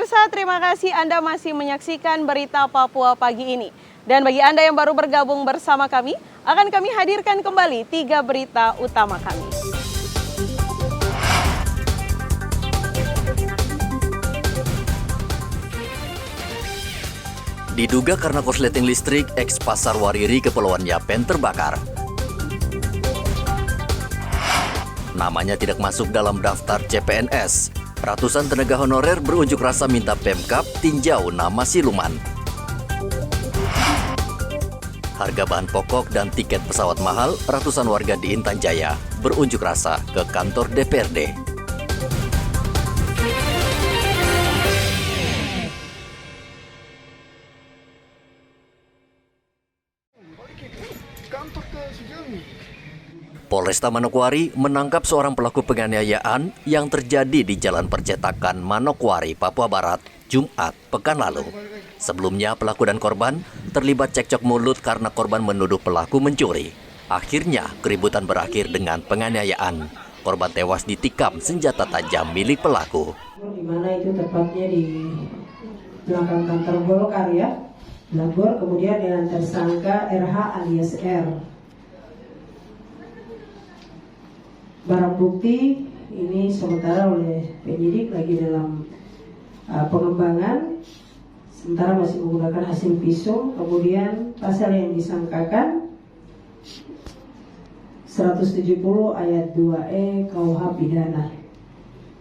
Pemirsa, terima kasih Anda masih menyaksikan berita Papua pagi ini. Dan bagi Anda yang baru bergabung bersama kami, akan kami hadirkan kembali 3 berita utama kami. Diduga karena korsleting listrik, eks Pasar Wariri Kepulauan Yapen terbakar. Namanya tidak masuk dalam daftar CPNS. Ratusan tenaga honorer berunjuk rasa minta Pemkab tinjau nama siluman. Harga bahan pokok dan tiket pesawat mahal, ratusan warga di Intan Jaya berunjuk rasa ke kantor DPRD. Polresta Manokwari menangkap seorang pelaku penganiayaan yang terjadi di Jalan Percetakan Manokwari, Papua Barat, Jumat pekan lalu. Sebelumnya pelaku dan korban terlibat cekcok mulut karena korban menuduh pelaku mencuri. Akhirnya keributan berakhir dengan penganiayaan. Korban tewas ditikam senjata tajam milik pelaku. Di mana itu tepatnya di belakang kantor Golkar ya, Blagor, kemudian dengan tersangka RH alias R. Barang bukti ini sementara oleh penyidik lagi dalam pengembangan, sementara masih menggunakan hasil visum. Kemudian pasal yang disangkakan 170 ayat 2E KUH pidana.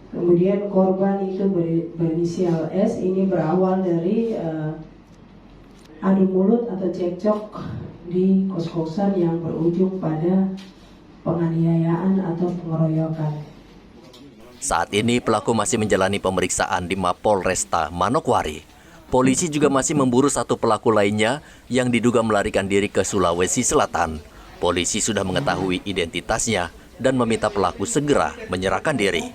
Kemudian korban itu berinisial S, ini berawal dari adu mulut atau cekcok di kos-kosan yang berujung pada penganiayaan atau pengeroyokan. Saat ini pelaku masih menjalani pemeriksaan di Mapolresta Manokwari. Polisi juga masih memburu satu pelaku lainnya yang diduga melarikan diri ke Sulawesi Selatan. Polisi sudah mengetahui identitasnya dan meminta pelaku segera menyerahkan diri.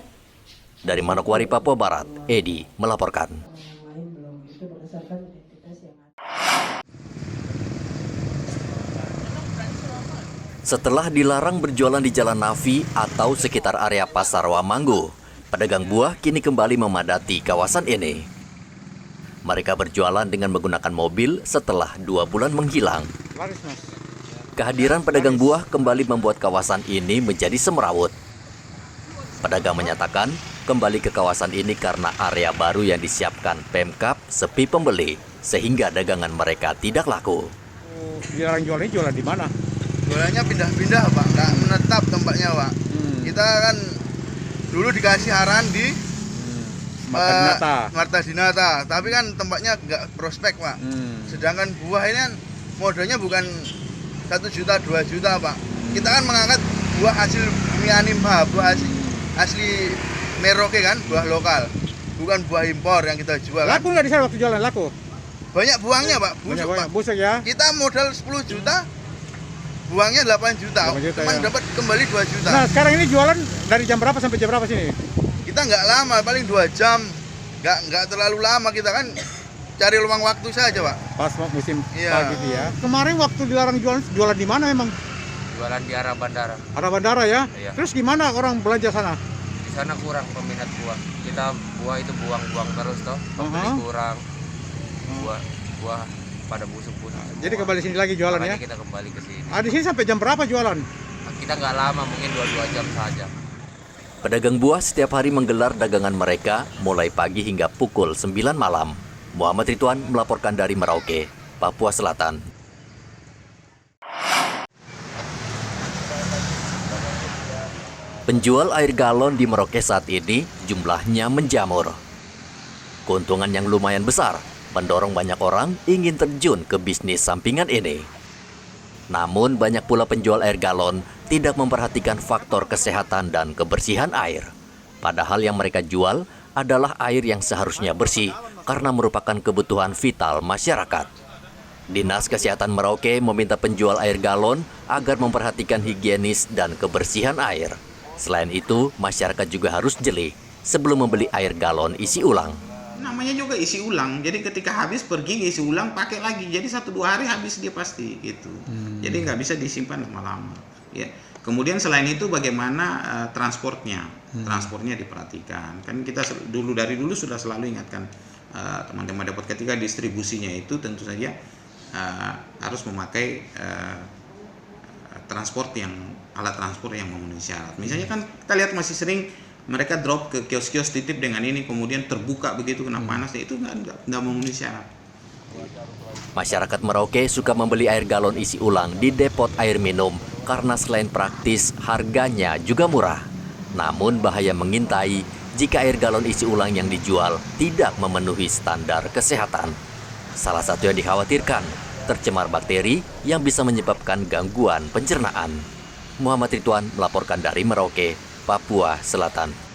Dari Manokwari, Papua Barat, Edi melaporkan. Setelah dilarang berjualan di Jalan Nafi atau sekitar area Pasar Wamanggu, pedagang buah kini kembali memadati kawasan ini. Mereka berjualan dengan menggunakan mobil setelah 2 bulan menghilang. Kehadiran pedagang buah kembali membuat kawasan ini menjadi semrawut. Pedagang menyatakan kembali ke kawasan ini karena area baru yang disiapkan Pemkab sepi pembeli, sehingga dagangan mereka tidak laku. Dilarang jualan di mana? Jualannya pindah-pindah Pak, nggak menetap tempatnya Pak. Kita kan dulu dikasih arahan di Marta Dinata, tapi kan tempatnya nggak prospek Pak. Sedangkan buah ini kan modalnya bukan 1 juta, 2 juta Pak. Kita kan mengangkat buah hasil bumi animha, buah asli Merauke kan, buah lokal, bukan buah impor yang kita jual. Laku nggak di sana waktu jualan, laku? Banyak buangnya Pak, busuk Pak. Busuk ya? Kita modal 10 juta, buangnya 8 juta, cuman ya. dapat kembali 2 juta. Nah sekarang ini jualan dari jam berapa sampai jam berapa sini? Kita nggak lama, paling 2 jam, nggak terlalu lama, kita kan cari luang waktu saja Pak. Pas musim iya. pagi ya. Kemarin waktu dilarang jualan di mana memang? Jualan di arah bandara. Arah bandara ya? Iya. Terus gimana orang belanja sana? Di sana kurang peminat buah. Kita buah itu buang-buang terus toh. Pembeli kurang. Buah pada busuk-busuk. Jadi kembali sini lagi jualan. Makanya ya? Kita kembali ke sini. Di sini sampai jam berapa jualan? Kita nggak lama, mungkin 2 jam saja. Pedagang buah setiap hari menggelar dagangan mereka mulai pagi hingga pukul 9 malam. Muhammad Ridwan melaporkan dari Merauke, Papua Selatan. Penjual air galon di Merauke saat ini jumlahnya menjamur. Keuntungan yang lumayan besar mendorong banyak orang ingin terjun ke bisnis sampingan ini. Namun banyak pula penjual air galon tidak memperhatikan faktor kesehatan dan kebersihan air. Padahal yang mereka jual adalah air yang seharusnya bersih karena merupakan kebutuhan vital masyarakat. Dinas Kesehatan Merauke meminta penjual air galon agar memperhatikan higienis dan kebersihan air. Selain itu, masyarakat juga harus jeli sebelum membeli air galon isi ulang. Namanya juga isi ulang, jadi ketika habis pergi isi ulang pakai lagi, jadi 1-2 hari habis dia pasti gitu. Jadi nggak bisa disimpan lama-lama. Ya. Kemudian selain itu bagaimana transportnya diperhatikan. Kan kita dari dulu sudah selalu ingatkan teman-teman dapat ketika distribusinya itu tentu saja harus memakai alat transport yang memenuhi syarat. Misalnya kan kita lihat masih sering mereka drop ke kios-kios titip dengan ini kemudian terbuka begitu kena panas, itu nggak memenuhi syarat. Masyarakat Merauke suka membeli air galon isi ulang di depot air minum karena selain praktis, harganya juga murah. Namun bahaya mengintai jika air galon isi ulang yang dijual tidak memenuhi standar kesehatan. Salah satu yang dikhawatirkan, tercemar bakteri yang bisa menyebabkan gangguan pencernaan. Muhammad Ridwan melaporkan dari Merauke, Papua Selatan.